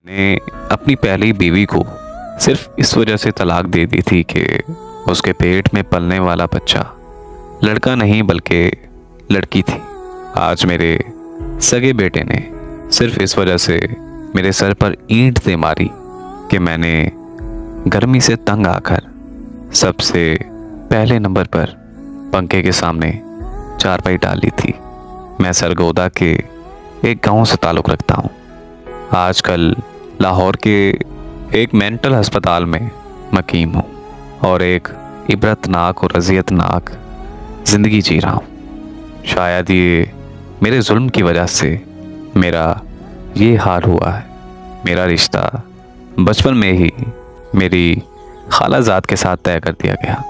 ने अपनी पहली बीवी को सिर्फ इस वजह से तलाक दे दी थी कि उसके पेट में पलने वाला बच्चा लड़का नहीं बल्कि लड़की थी। आज मेरे सगे बेटे ने सिर्फ इस वजह से मेरे सर पर ईंट दे मारी कि मैंने गर्मी से तंग आकर सबसे पहले नंबर पर पंखे के सामने चारपाई डाल ली थी। मैं सरगोदा के एक गांव से ताल्लुक़ रखता हूँ। आजकल लाहौर के एक मेंटल अस्पताल में मकीम हूँ और एक इबरतनाक और अज़ियतनाक ज़िंदगी जी रहा हूँ। शायद ये मेरे जुल्म की वजह से मेरा ये हाल हुआ है। मेरा रिश्ता बचपन में ही मेरी खालाजाद के साथ तय कर दिया गया।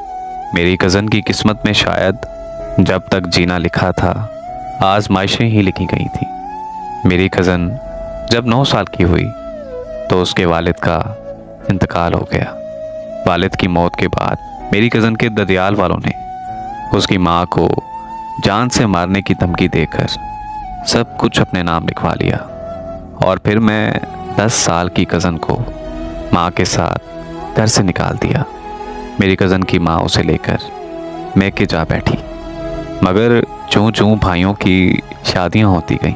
मेरी कज़न की किस्मत में शायद जब तक जीना लिखा था आजमाइशें ही लिखी गई थी। मेरी कज़न जब 9 साल की हुई तो उसके वालिद का इंतकाल हो गया। वालिद की मौत के बाद मेरी कज़न के ददियाल वालों ने उसकी माँ को जान से मारने की धमकी देकर सब कुछ अपने नाम लिखवा लिया और फिर मैं 10 साल की कज़न को माँ के साथ घर से निकाल दिया। मेरी कज़न की माँ उसे लेकर मैके जा बैठी, मगर चूँ चूँ भाइयों की शादियाँ होती गईं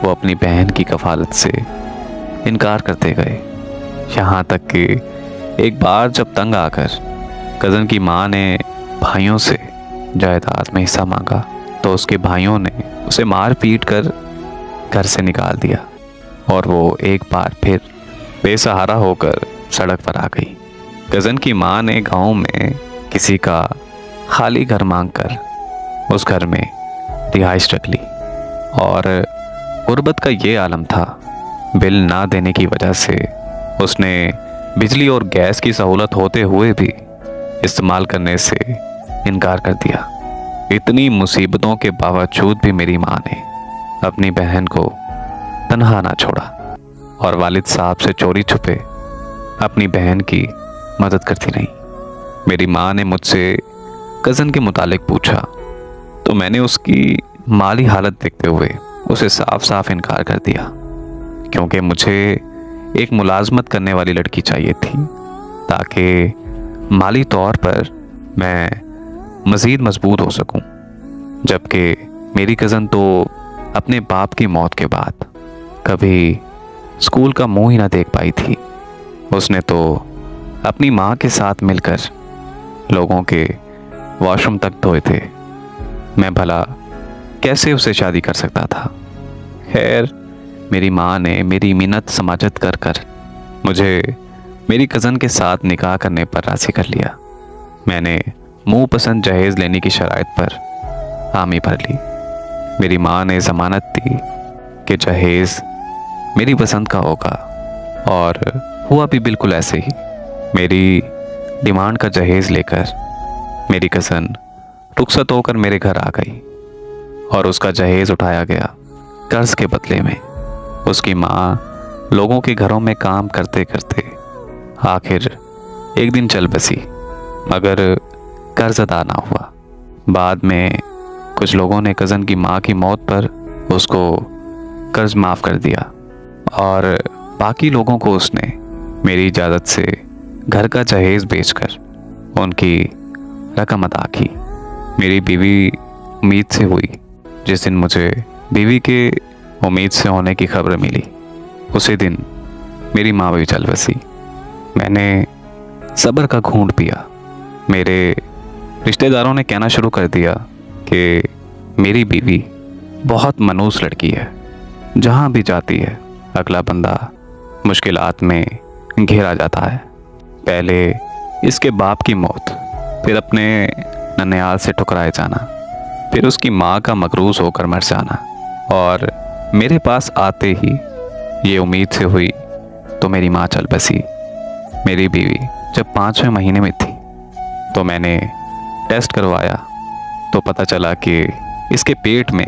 वो अपनी बहन की कफालत से इनकार करते गए। यहाँ तक कि एक बार जब तंग आकर कज़न की माँ ने भाइयों से जायदाद में हिस्सा मांगा तो उसके भाइयों ने उसे मार पीट कर घर से निकाल दिया और वो एक बार फिर बेसहारा होकर सड़क पर आ गई। कज़न की माँ ने गांव में किसी का खाली घर मांगकर उस घर में रिहाइश रख ली और गुर्बत का ये आलम था, बिल ना देने की वजह से उसने बिजली और गैस की सहूलत होते हुए भी इस्तेमाल करने से इनकार कर दिया। इतनी मुसीबतों के बावजूद भी मेरी माँ ने अपनी बहन को तन्हा ना छोड़ा और वालिद साहब से चोरी छुपे अपनी बहन की मदद करती रही। मेरी माँ ने मुझसे कज़न के मुतालिक पूछा तो मैंने उसकी माली हालत देखते हुए उसे साफ साफ इनकार कर दिया, क्योंकि मुझे एक मुलाजमत करने वाली लड़की चाहिए थी ताकि माली तौर पर मैं मज़ीद मजबूत हो सकूं। जबकि मेरी कज़न तो अपने बाप की मौत के बाद कभी स्कूल का मुंह ही ना देख पाई थी। उसने तो अपनी माँ के साथ मिलकर लोगों के वॉशरूम तक धोए थे। मैं भला कैसे उसे शादी कर सकता था। खैर, मेरी माँ ने मेरी मिन्नत समाजत कर कर मुझे मेरी कज़न के साथ निकाह करने पर राज़ी कर लिया। मैंने मुँह पसंद जहेज़ लेने की शराइत पर हामी भर ली। मेरी माँ ने ज़मानत दी कि जहेज़ मेरी पसंद का होगा और हुआ भी बिल्कुल ऐसे ही। मेरी डिमांड का जहेज़ लेकर मेरी कज़न रुखसत होकर मेरे घर आ गई और उसका जहेज़ उठाया गया कर्ज के बदले में। उसकी माँ लोगों के घरों में काम करते करते आखिर एक दिन चल बसी, मगर कर्ज अदा ना हुआ। बाद में कुछ लोगों ने कज़न की माँ की मौत पर उसको कर्ज माफ़ कर दिया और बाकी लोगों को उसने मेरी इजाज़त से घर का जहेज़ बेचकर उनकी रकम अदा की। मेरी बीवी उम्मीद से हुई। जिस दिन मुझे बीवी के उम्मीद से होने की खबर मिली उसी दिन मेरी माँ भी चल बसी। मैंने सब्र का घूंट पिया। मेरे रिश्तेदारों ने कहना शुरू कर दिया कि मेरी बीवी बहुत मनूस लड़की है, जहाँ भी जाती है अगला बंदा मुश्किलात में घेरा जाता है। पहले इसके बाप की मौत, फिर अपने ननिहाल से ठुकराए जाना, फिर उसकी माँ का मकरूज होकर मर जाना और मेरे पास आते ही ये उम्मीद से हुई तो मेरी माँ चल बसी। मेरी बीवी जब 5वें महीने में थी तो मैंने टेस्ट करवाया तो पता चला कि इसके पेट में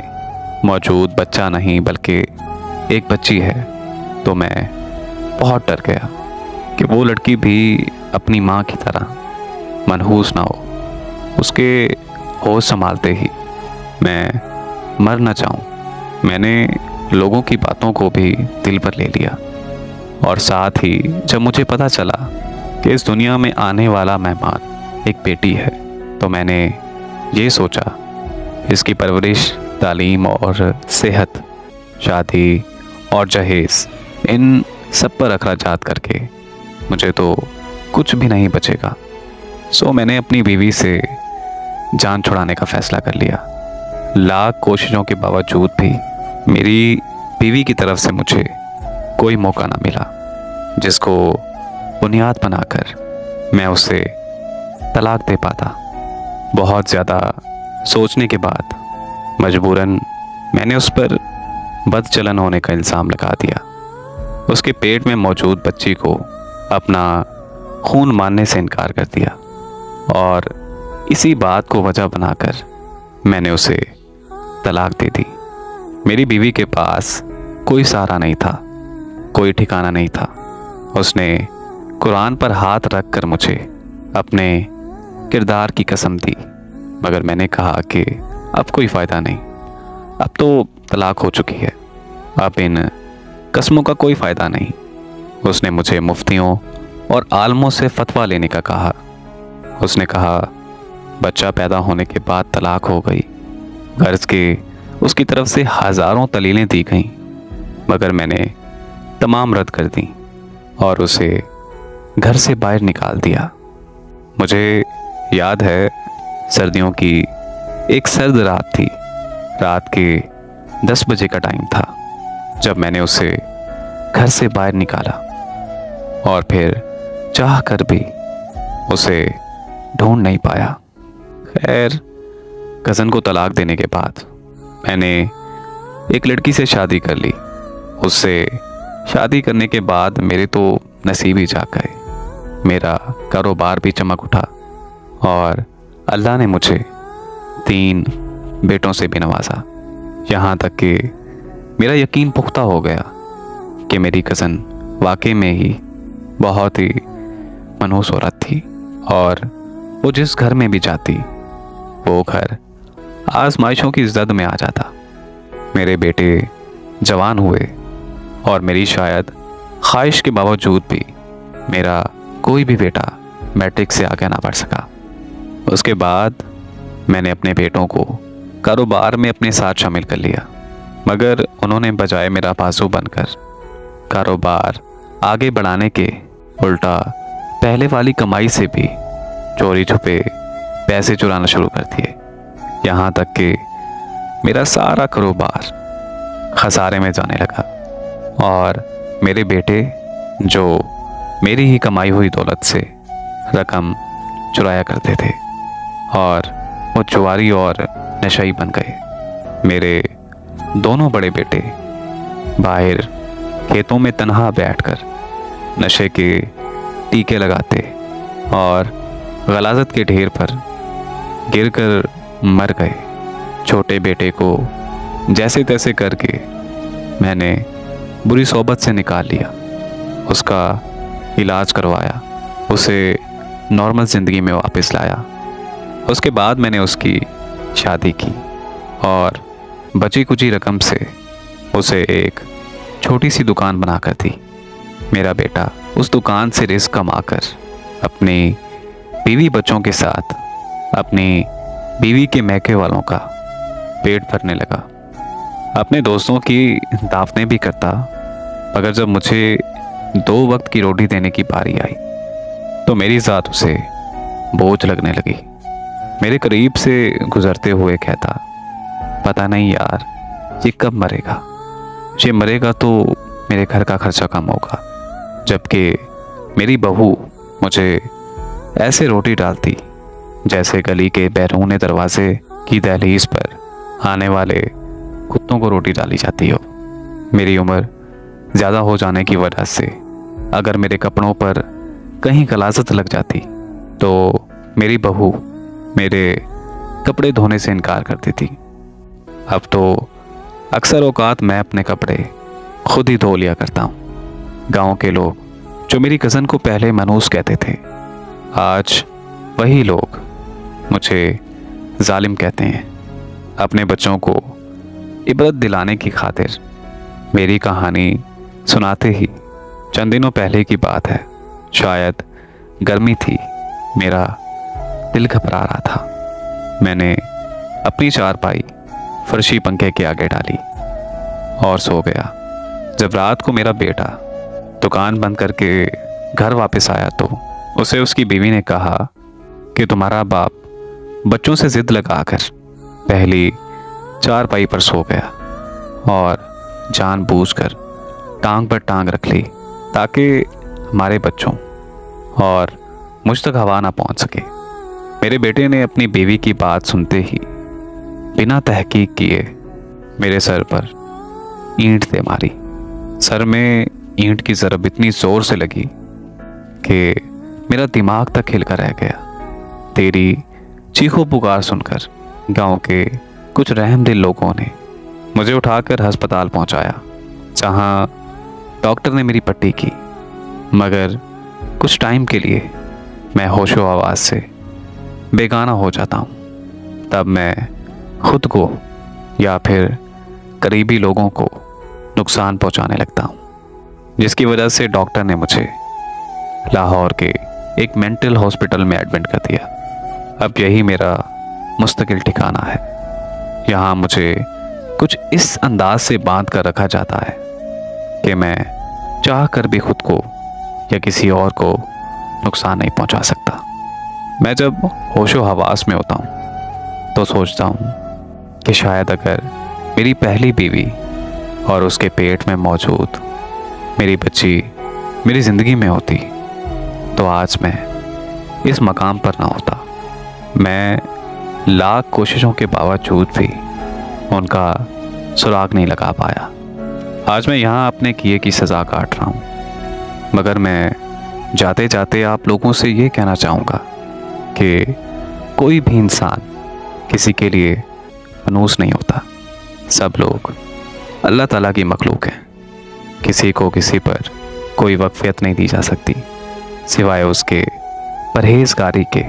मौजूद बच्चा नहीं बल्कि एक बच्ची है। तो मैं बहुत डर गया कि वो लड़की भी अपनी माँ की तरह मनहूस ना हो। उसके होश संभालते ही मैं मर न जाऊं। मैंने लोगों की बातों को भी दिल पर ले लिया और साथ ही जब मुझे पता चला कि इस दुनिया में आने वाला मेहमान एक बेटी है, तो मैंने ये सोचा इसकी परवरिश, तालीम और सेहत, शादी और जहेज, इन सब पर अखराजात करके मुझे तो कुछ भी नहीं बचेगा। सो मैंने अपनी बीवी से जान छुड़ाने का फैसला कर लिया। लाख कोशिशों के बावजूद भी मेरी बीवी की तरफ से मुझे कोई मौका ना मिला जिसको बुनियाद बनाकर मैं उसे तलाक दे पाता। बहुत ज़्यादा सोचने के बाद मजबूरन मैंने उस पर बदचलन होने का इल्ज़ाम लगा दिया। उसके पेट में मौजूद बच्ची को अपना खून मानने से इनकार कर दिया और इसी बात को वजह बनाकर मैंने उसे तलाक दे दी। मेरी बीवी के पास कोई सहारा नहीं था, कोई ठिकाना नहीं था। उसने कुरान पर हाथ रखकर मुझे अपने किरदार की कसम दी, मगर मैंने कहा कि अब कोई फ़ायदा नहीं, अब तो तलाक हो चुकी है, अब इन कसमों का कोई फ़ायदा नहीं। उसने मुझे मुफ्तियों और आलमों से फतवा लेने का कहा। उसने कहा बच्चा पैदा होने के बाद तलाक हो गई, गर्ज के उसकी तरफ से हज़ारों दलीलें दी गईं, मगर मैंने तमाम रद्द कर दी और उसे घर से बाहर निकाल दिया। मुझे याद है सर्दियों की एक सर्द रात थी। रात के 10 बजे का टाइम था जब मैंने उसे घर से बाहर निकाला और फिर चाह कर भी उसे ढूंढ नहीं पाया। खैर, कज़न को तलाक देने के बाद मैंने एक लड़की से शादी कर ली। उससे शादी करने के बाद मेरे तो नसीब ही जाग गए। मेरा कारोबार भी चमक उठा और अल्लाह ने मुझे 3 बेटों से भी नवाजा। यहाँ तक कि मेरा यकीन पुख्ता हो गया कि मेरी कज़न वाकई में ही बहुत ही मनहूस औरत थी और वो जिस घर में भी जाती वो घर आजमाइशों की जद में आ जाता। मेरे बेटे जवान हुए और मेरी शायद ख्वाहिश के बावजूद भी मेरा कोई भी बेटा मैट्रिक से आगे ना बढ़ सका। उसके बाद मैंने अपने बेटों को कारोबार में अपने साथ शामिल कर लिया, मगर उन्होंने बजाय मेरा बाजू बनकर कारोबार आगे बढ़ाने के उल्टा पहले वाली कमाई से भी चोरी छुपे पैसे चुराना शुरू कर दिए। यहाँ तक कि मेरा सारा कारोबार खसारे में जाने लगा और मेरे बेटे जो मेरी ही कमाई हुई दौलत से रकम चुराया करते थे और वो जुआरी और नशाई बन गए। मेरे दोनों बड़े बेटे बाहर खेतों में तन्हा बैठकर नशे के टीके लगाते और गलाजत के ढेर पर गिरकर मर गए। छोटे बेटे को जैसे तैसे करके मैंने बुरी सोबत से निकाल लिया, उसका इलाज करवाया, उसे नॉर्मल ज़िंदगी में वापस लाया। उसके बाद मैंने उसकी शादी की और बची कुची रकम से उसे एक छोटी सी दुकान बनाकर दी। मेरा बेटा उस दुकान से रिस्क कमाकर अपनी बीवी बच्चों के साथ अपनी बीवी के मैके वालों का पेट भरने लगा। अपने दोस्तों की दावतें भी करता, मगर जब मुझे 2 वक्त की रोटी देने की बारी आई तो मेरी ज़ात उसे बोझ लगने लगी। मेरे करीब से गुजरते हुए कहता, पता नहीं यार ये कब मरेगा, ये मरेगा तो मेरे घर का खर्चा कम होगा। जबकि मेरी बहू मुझे ऐसे रोटी डालती जैसे गली के बैरूने दरवाजे की दहलीज पर आने वाले कुत्तों को रोटी डाली जाती हो। मेरी उम्र ज़्यादा हो जाने की वजह से अगर मेरे कपड़ों पर कहीं गलाजत लग जाती तो मेरी बहू मेरे कपड़े धोने से इनकार करती थी। अब तो अक्सर औकात मैं अपने कपड़े खुद ही धो लिया करता हूँ। गांव के लोग जो मेरी कज़न को पहले मनूस कहते थे, आज वही लोग मुझे जालिम कहते हैं। अपने बच्चों को इबरत दिलाने की खातिर मेरी कहानी सुनाते ही चंद दिनों पहले की बात है। शायद गर्मी थी, मेरा दिल घबरा रहा था। मैंने अपनी चारपाई फर्शी पंखे के आगे डाली और सो गया। जब रात को मेरा बेटा दुकान बंद करके घर वापस आया तो उसे उसकी बीवी ने कहा कि तुम्हारा बाप बच्चों से जिद लगाकर पहली चारपाई पर सो गया और जानबूझकर टांग पर टांग रख ली ताकि हमारे बच्चों और मुझ तक हवा ना पहुंच सके। मेरे बेटे ने अपनी बीवी की बात सुनते ही बिना तहकीक किए मेरे सर पर ईंट दे मारी। सर में ईंट की ज़रब इतनी ज़ोर से लगी कि मेरा दिमाग तक हिलकर रह गया। तेरी चीखों पुकार सुनकर गांव के कुछ रहमदिल लोगों ने मुझे उठाकर अस्पताल पहुंचाया, जहां डॉक्टर ने मेरी पट्टी की। मगर कुछ टाइम के लिए मैं होशो हवास से बेगाना हो जाता हूँ। तब मैं खुद को या फिर करीबी लोगों को नुकसान पहुंचाने लगता हूँ, जिसकी वजह से डॉक्टर ने मुझे लाहौर के एक मेंटल हॉस्पिटल में एडमिट कर दिया। अब यही मेरा मुस्तकिल ठिकाना है। यहाँ मुझे कुछ इस अंदाज से बांध कर रखा जाता है कि मैं चाह कर भी खुद को या किसी और को नुकसान नहीं पहुंचा सकता। मैं जब होशो हवास में होता हूँ तो सोचता हूँ कि शायद अगर मेरी पहली बीवी और उसके पेट में मौजूद मेरी बच्ची मेरी ज़िंदगी में होती तो आज मैं इस मकाम पर ना होता। मैं लाख कोशिशों के बावजूद भी उनका सुराग नहीं लगा पाया। आज मैं यहाँ अपने किए की सज़ा काट रहा हूँ। मगर मैं जाते जाते आप लोगों से ये कहना चाहूँगा कि कोई भी इंसान किसी के लिए मनूस नहीं होता। सब लोग अल्लाह ताला की मखलूक हैं। किसी को किसी पर कोई वक़्फ़ियत नहीं दी जा सकती सिवाय उसके परहेज़गारी के।